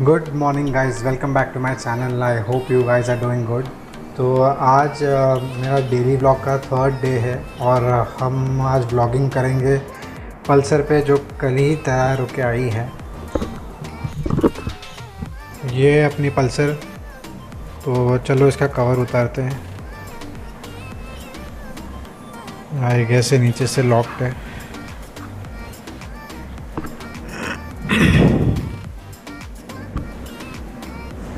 Good morning guys, welcome back to my channel. I hope you guys are doing good. तो आज मेरा daily blog का third day है और हम आज ब्लॉगिंग करेंगे पल्सर पे जो कल ही तैयार होके आई है। ये अपनी पल्सर। तो चलो इसका कवर उतारते हैं। आई गेस ये नीचे से लॉक्ड है।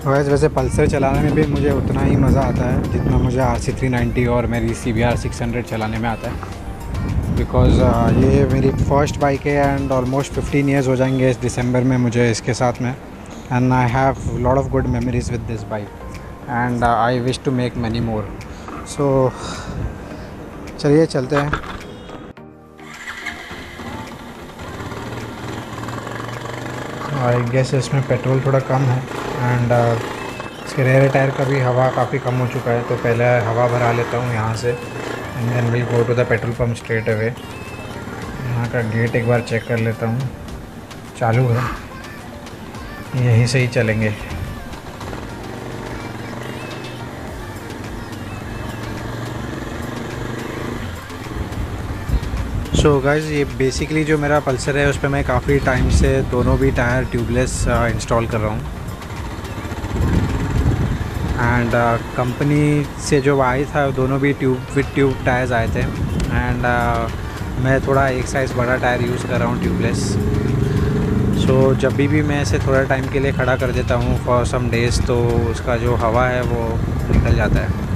वैसे पल्सर चलाने में भी मुझे उतना ही मज़ा आता है जितना मुझे RC390 और मेरी CBR 600 चलाने में आता है। बिकॉज़ ये मेरी फ़र्स्ट बाइक है एंड ऑलमोस्ट 15 ईयर्स हो जाएंगे इस दिसंबर में मुझे इसके साथ में। And I have lot of good memories with this bike and I wish to make many more. So चलिए चलते हैं। आई गेस इसमें पेट्रोल थोड़ा कम है एंड इसके रेयर टायर का भी हवा काफ़ी कम हो चुका है। तो पहले हवा भरा लेता हूँ यहाँ से and then will go to the petrol pump straight away. यहाँ का गेट एक बार चेक कर लेता हूँ, चालू है, यहीं से ही चलेंगे। सो गाइज़, ये बेसिकली जो मेरा पल्सर है उस पर मैं काफ़ी टाइम से दोनों भी टायर ट्यूबलेस इंस्टॉल कर रहा हूँ। एंड कंपनी से जो आया था दोनों भी ट्यूब टायर्स आए थे एंड मैं थोड़ा एक साइज़ बड़ा टायर यूज़ कर रहा हूँ ट्यूबलेस। सो जब भी मैं इसे थोड़ा टाइम के लिए खड़ा कर देता हूँ फॉर सम डेज़ तो उसका जो हवा है वो निकल जाता है।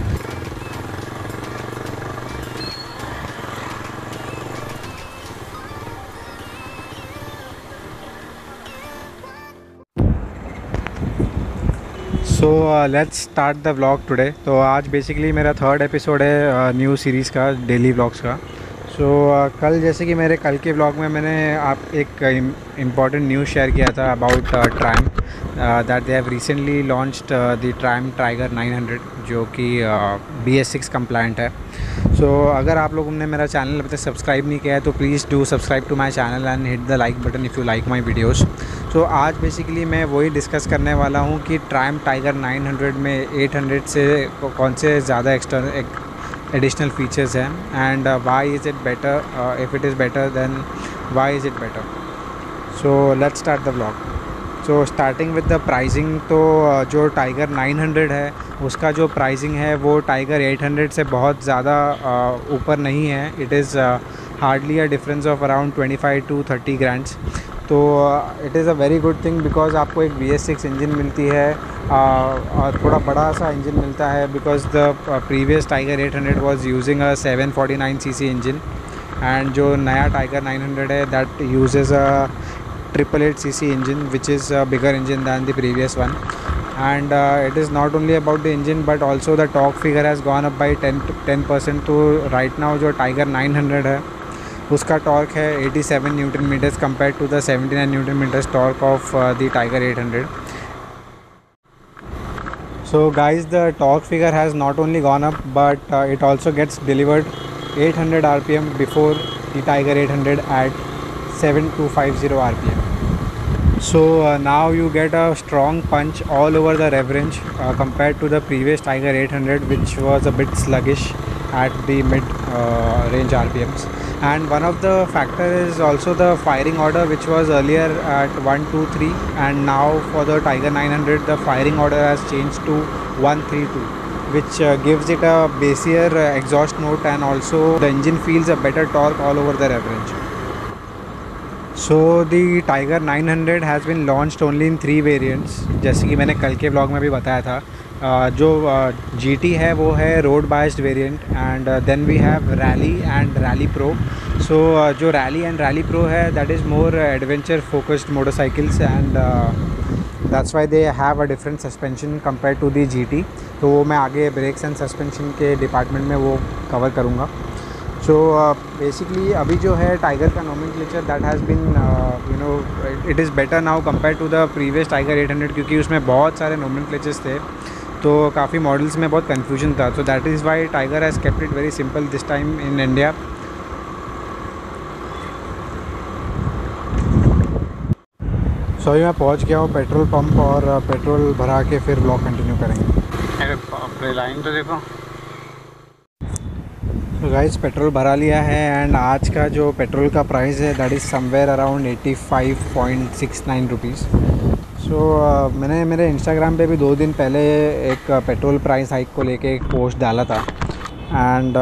सो let's start the vlog today. तो आज बेसिकली मेरा थर्ड एपिसोड है न्यू सीरीज़ का, डेली व्लॉग्स का। सो कल जैसे कि मेरे कल के व्लॉग में मैंने आप एक इम्पॉर्टेंट न्यूज़ शेयर किया था about Triumph that they have recently launched the Triumph Tiger 900 जो कि BS6 कंप्लायंट है। सो अगर आप लोगों ने मेरा चैनल अभी तक सब्सक्राइब नहीं किया है तो please do subscribe to my channel and hit the like button if you like my videos. So आज बेसिकली मैं वही डिस्कस करने वाला हूँ कि ट्रायम्फ टाइगर 900 में 800 से कौन से ज़्यादा एडिशनल फीचर्स हैं and why is it better, if it is better then why is it better. So let's start the vlog. So starting with the pricing, तो जो टाइगर 900 है उसका जो प्राइसिंग है वो टाइगर 800 से बहुत ज़्यादा ऊपर नहीं है। It is hardly a difference of around 25 to 30 ग्रैंड्स। तो it is a very good thing because आपको एक BS6 इंजन मिलती है और थोड़ा बड़ा सा इंजन मिलता है because the previous Tiger 800 was using a 749cc engine and जो नया टाइगर 900 है that uses a 888cc engine which is a bigger engine than the previous one. And it is not only about the engine but also the torque figure has gone up by 10%। तो right now जो tiger 900 है उसका torque है 87 newton metres compare to the 79 newton metres torque of the Tiger 800। So guys, the torque figure has not only gone up but it also gets delivered 800 RPM before the Tiger 800 at 7250 RPM. So now you get a strong punch all over the rev range compared to the previous Tiger 800 which was a bit sluggish at the mid range RPMs. And one of the factor is also the firing order which was earlier at 1 2 3 and now for the Tiger 900 the firing order has changed to 1 3 2 which gives it a bassier exhaust note and also the engine feels a better torque all over the rev range. So the Tiger 900 has been launched only in 3 variants जैसे कि मैंने कल के vlog में भी बताया था। जो GT है वो है road biased variant and then we have rally and rally pro. So जो रैली एंड रैली प्रो है that is more adventure focused motorcycles and that's why they have a different suspension compare to the GT। तो वो मैं आगे brakes and suspension के department में वो cover करूँगा। सो बेसिकली अभी जो है टाइगर का nomenclature that has been it is better now compare to the previous Tiger 800 क्योंकि उसमें बहुत सारे नोमेनक्लेचर्स थे तो काफ़ी मॉडल्स में बहुत कन्फ्यूजन था। So that is why Tiger has kept it very simple this time in India. So अभी मैं पहुंच गया हूँ पेट्रोल पंप और पेट्रोल भरा के फिर ब्लॉग कंटिन्यू करेंगे। अरे बाप रे, लाइन तो देखो। तो गाइस पेट्रोल भरा लिया है एंड आज का जो पेट्रोल का प्राइस है that is somewhere around 85.69 rupees. So मैंने मेरे इंस्टाग्राम पे भी 2 दिन पहले एक पेट्रोल प्राइस हाइक को लेके एक पोस्ट डाला था एंड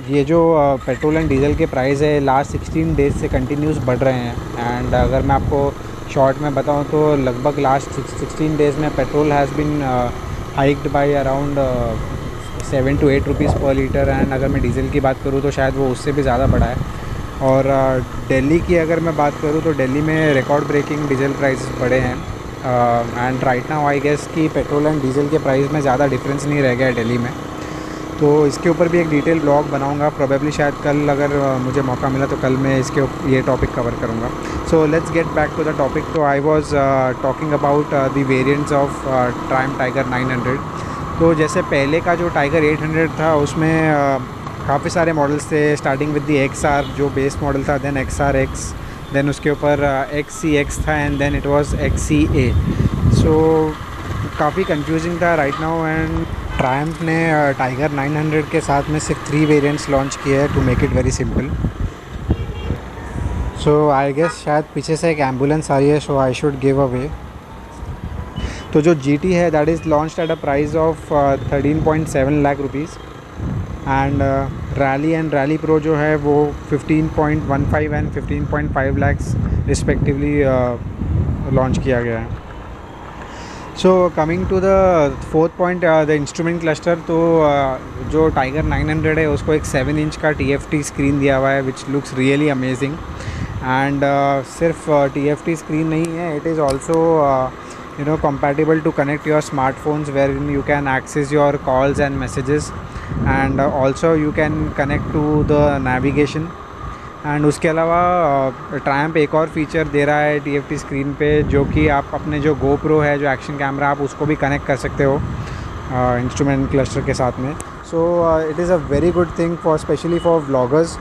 ये जो पेट्रोल एंड डीजल के प्राइस है लास्ट 16 डेज से कंटिन्यूस बढ़ रहे हैं। एंड अगर मैं आपको शॉर्ट में बताऊं तो लगभग लास्ट 16 डेज़ में petrol has been hiked by around 7 to 8 rupees पर लीटर। एंड अगर मैं डीजल की बात करूँ तो शायद वो उससे भी ज़्यादा बढ़ा है। और दिल्ली की अगर मैं बात करूँ तो दिल्ली में रिकॉर्ड ब्रेकिंग डीजल प्राइस बढ़े हैं। And right now I guess कि पेट्रोल एंड डीजल के प्राइस में ज़्यादा डिफरेंस नहीं रह गया है दिल्ली में। तो इसके ऊपर भी एक डिटेल ब्लॉग बनाऊंगा प्रोबेबली, शायद कल अगर मुझे मौका मिला तो कल मैं ये टॉपिक कवर करूंगा। So let's get back to the topic. तो I was talking about the variants of Triumph Tiger 900। तो जैसे पहले का जो टाइगर 800 था उसमें काफ़ी सारे मॉडल्स थे, स्टार्टिंग विद दी XR जो बेस मॉडल था, देन XRX, देन उसके ऊपर XCX था and then it was XCA। So काफ़ी कंफ्यूजिंग था राइट नाउ। एंड ट्रायम्फ ने टाइगर 900 के साथ में सिर्फ 3 वेरिएंट्स लॉन्च किए हैं to make it very simple. So I guess शायद पीछे से एक एम्बुलेंस आ रही है, so I should give away. तो जो GT है that is launched at a price of 13.7 lakh rupees and Rally and rally Pro जो है वो 15.15 एंड 15.5 लाख्स रिस्पेक्टिवली लॉन्च किया गया है। So coming to the fourth point, the instrument cluster. तो जो टाइगर 900 है उसको एक 7 इंच का TFT स्क्रीन दिया हुआ है which looks really amazing. And सिर्फ TFT स्क्रीन नहीं है, it is also compatible to connect your smartphones wherein you can access your calls and messages and also you can connect to the navigation। And उसके अलावा Triumph एक और feature दे रहा है TFT screen पे, जो कि आप अपने जो GoPro है जो एक्शन कैमरा आप उसको भी कनेक्ट कर सकते हो इंस्ट्रूमेंट क्लस्टर के साथ में। So it is a very good thing for specially for vloggers.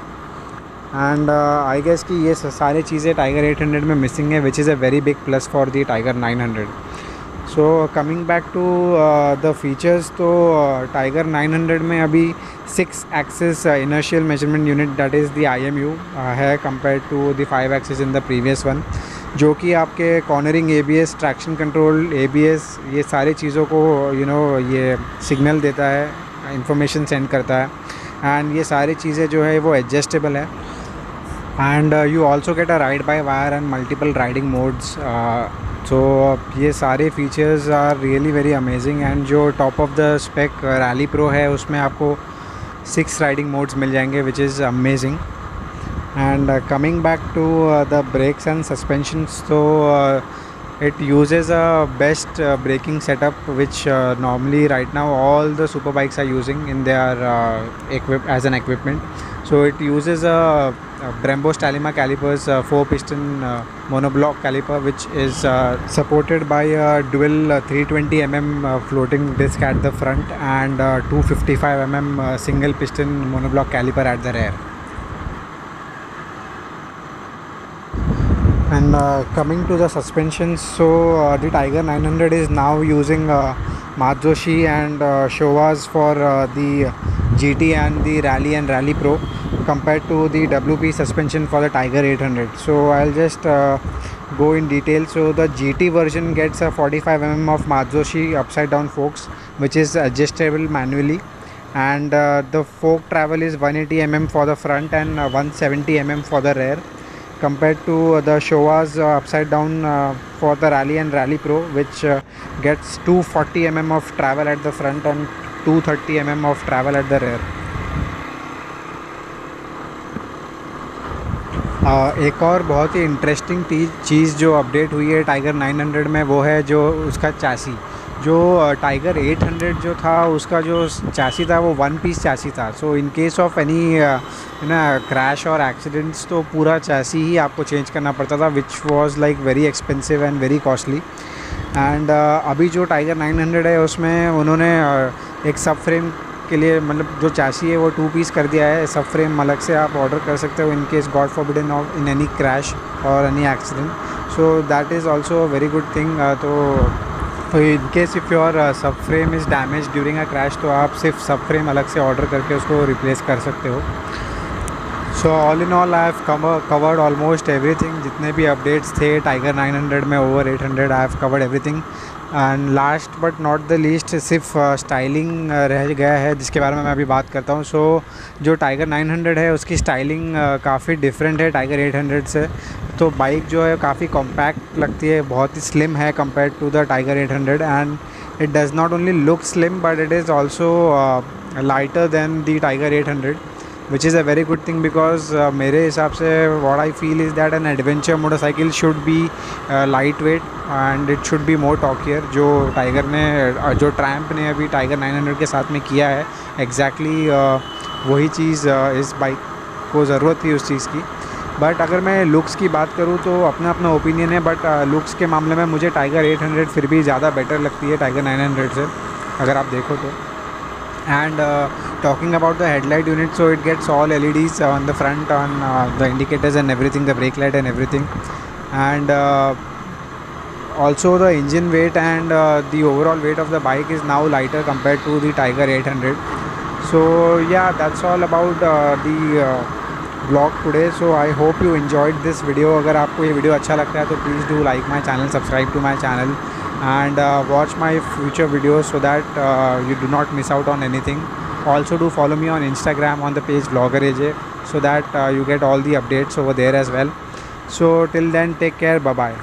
And I guess कि ये सारी चीज़ें टाइगर 800 में मिसिंग है which is a very big plus for the Tiger 900। So coming back to the features, तो Tiger 900 में अभी 6 axis inertial measurement unit that is the IMU है compare to the 5 axis in the previous one, जो कि आपके cornering, ABS, traction control, ABS ये सारी चीज़ों को ये सिग्नल देता है, इंफॉर्मेशन सेंड करता है। एंड ये सारी चीज़ें जो है वो एडजस्टेबल है। And you also get a ride by wire and multiple riding modes. So ये सारे features are really very amazing. And जो top of the spec rally pro है उसमें आपको 6 राइडिंग मोड्स मिल जाएंगे which is amazing. And coming back to the brakes and suspensions, तो it uses a best braking setup which normally right now all the super bikes are using in their as an equipment. So it uses a Brembo Stalima calipers, 4-piston monoblock caliper which is supported by a dual 320 mm floating disc at the front and 255 mm single piston monoblock caliper at the rear. And coming to the suspensions, so the Tiger 900 is now using Maruti and Showas for the GT and the Rally and Rally Pro compared to the WP suspension for the Tiger 800. So I'll just go in detail. So the GT version gets a 45 mm of Maruti upside down forks which is adjustable manually, and the fork travel is 180 mm for the front and 170 mm for the rear, compared to the Showa's upside down for the Rally and Rally Pro which gets 240 mm of travel at the front and 230 mm of travel at the rear. एक और बहुत ही interesting चीज़ जो update हुई है tiger 900 में वो है जो उसका चैसी। जो टाइगर 800 जो था उसका जो चैसी था वो 1 पीस चैसी था। So in case of any crash और एक्सीडेंट्स तो पूरा चैसी ही आपको चेंज करना पड़ता था which was like very expensive and very costly. And अभी जो टाइगर 900 है उसमें उन्होंने एक सब फ्रेम के लिए मतलब जो चैसी है वो 2 पीस कर दिया है। सब फ्रेम अलग से आप ऑर्डर कर सकते हो in case God forbidden of in any crash और any accident. so that is also a very good thing. तो in case if your सब frame is damage during a crash, तो आप सिर्फ सब फ्रेम अलग से ऑर्डर करके उसको रिप्लेस कर सकते हो. So all in all I have covered almost everything. जितने भी अपडेट्स थे टाइगर 900 में, over 800, I have covered everything. And last but not the least, सिर्फ स्टाइलिंग रह गया है जिसके बारे में मैं अभी बात करता हूँ. सो जो टाइगर 900 है उसकी स्टाइलिंग काफ़ी डिफरेंट है टाइगर 800 से. तो बाइक जो है काफ़ी कॉम्पैक्ट लगती है, बहुत ही स्लिम है compare to the Tiger 800. And it does not only look slim but it is also lighter than the Tiger 800, which is a very good thing because मेरे हिसाब से what I feel is that an adventure motorcycle should be lightweight and it should be more torquier. जो tiger ने जो tramp ने अभी tiger 900 के साथ में किया है, exactly वही चीज़ इस बाइक को ज़रूरत थी उस चीज़ की. बट अगर मैं लुक्स की बात करूँ तो अपना अपना ओपिनियन है, बट लुक्स के मामले में मुझे टाइगर 800 फिर भी ज़्यादा बेटर लगती है टाइगर 900 से, अगर आप देखो तो. And talking about the headlight unit, so it gets all LEDs on the front, on the indicators and everything, the brake light and everything. And also the engine weight and the overall weight of the bike is now lighter compared to the Tiger 800. So yeah, that's all about the vlog today. So I hope you enjoyed this video. अगर आपको ये video अच्छा लगता है तो please do like my channel, subscribe to my channel, and watch my future videos so that you do not miss out on anything. Also do follow me on Instagram on the page Vlogger AJ, so that you get all the updates over there as well. So till then, take care, bye bye.